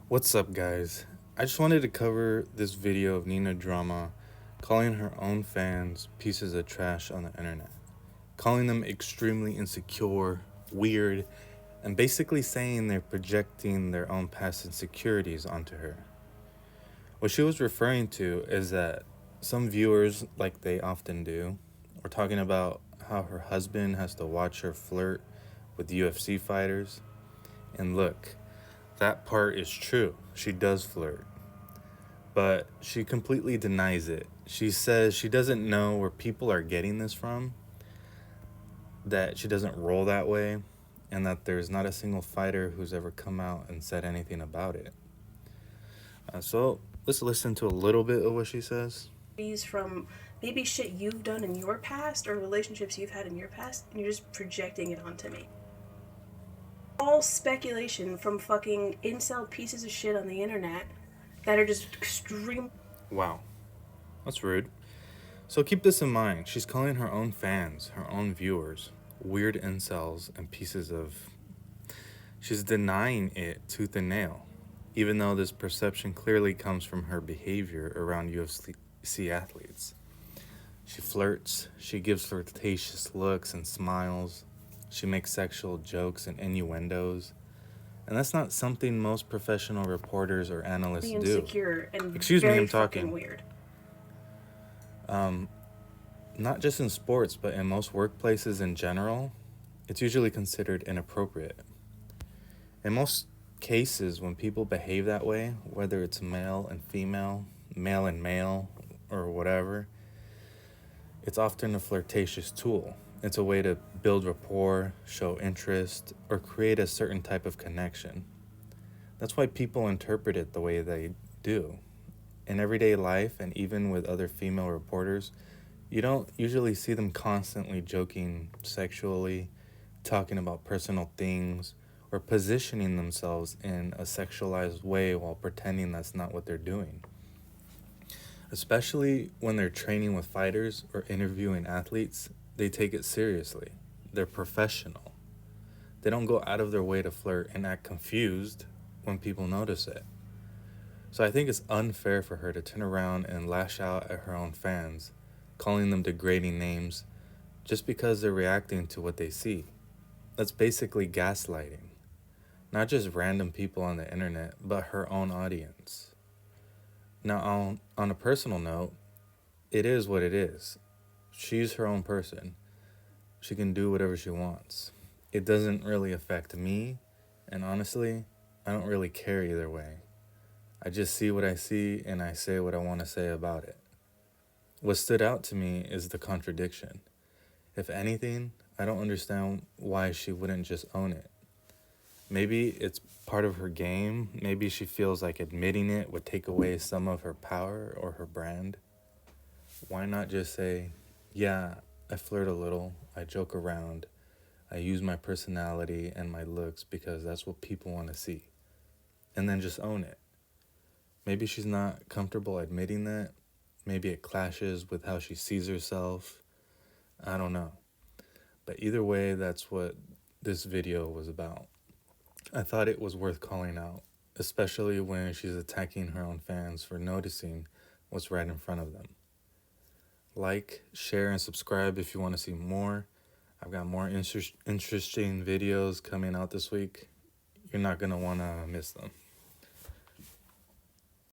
What's up, guys? I just wanted to cover this video of Nina Drama calling her own fans pieces of trash on the internet, calling them extremely insecure, weird, and basically saying they're projecting their own past insecurities onto her. What she was referring to is that some viewers, like they often do, were talking about how her husband has to watch her flirt with UFC fighters. And look, that part is true. She does flirt, but she completely denies it. She says she doesn't know where people are getting this from, that she doesn't roll that way, and that there's not a single fighter who's ever come out and said anything about it. So let's listen to a little bit of what she says. From maybe shit you've done in your past or relationships you've had in your past, and you're just projecting it onto me. All speculation from fucking incel pieces of shit on the internet that are just extreme. Wow, that's rude. So keep this in mind. She's calling her own fans, her own viewers, weird incels and pieces of. She's denying it tooth and nail, even though this perception clearly comes from her behavior around UFC athletes. She flirts, she gives flirtatious looks and smiles, she makes sexual jokes and innuendos, and that's not something most professional reporters or analysts do. Insecure and Excuse me, very I'm fucking talking. weird. Not just in sports, but in most workplaces in general, it's usually considered inappropriate. In most cases, when people behave that way, whether it's male and female, male and male, or whatever, it's often a flirtatious tool. It's a way to build rapport, show interest, or create a certain type of connection. That's why people interpret it the way they do. In everyday life, and even with other female reporters, you don't usually see them constantly joking sexually, talking about personal things, or positioning themselves in a sexualized way while pretending that's not what they're doing. Especially when they're training with fighters or interviewing athletes, they take it seriously. They're professional. They don't go out of their way to flirt and act confused when people notice it. So I think it's unfair for her to turn around and lash out at her own fans, calling them degrading names just because they're reacting to what they see. That's basically gaslighting. Not just random people on the internet, but her own audience. Now, on a personal note, it is what it is. She's her own person. She can do whatever she wants. It doesn't really affect me, and honestly, I don't really care either way. I just see what I see and I say what I want to say about it. What stood out to me is the contradiction. If anything, I don't understand why she wouldn't just own it. Maybe it's part of her game. Maybe she feels like admitting it would take away some of her power or her brand. Why not just say, yeah, I flirt a little, I joke around, I use my personality and my looks because that's what people want to see. And then just own it. Maybe she's not comfortable admitting that. Maybe it clashes with how she sees herself. I don't know. But either way, that's what this video was about. I thought it was worth calling out, especially when she's attacking her own fans for noticing what's right in front of them. Like, share, and subscribe if you want to see more. I've got more interesting videos coming out this week. You're not going to want to miss them.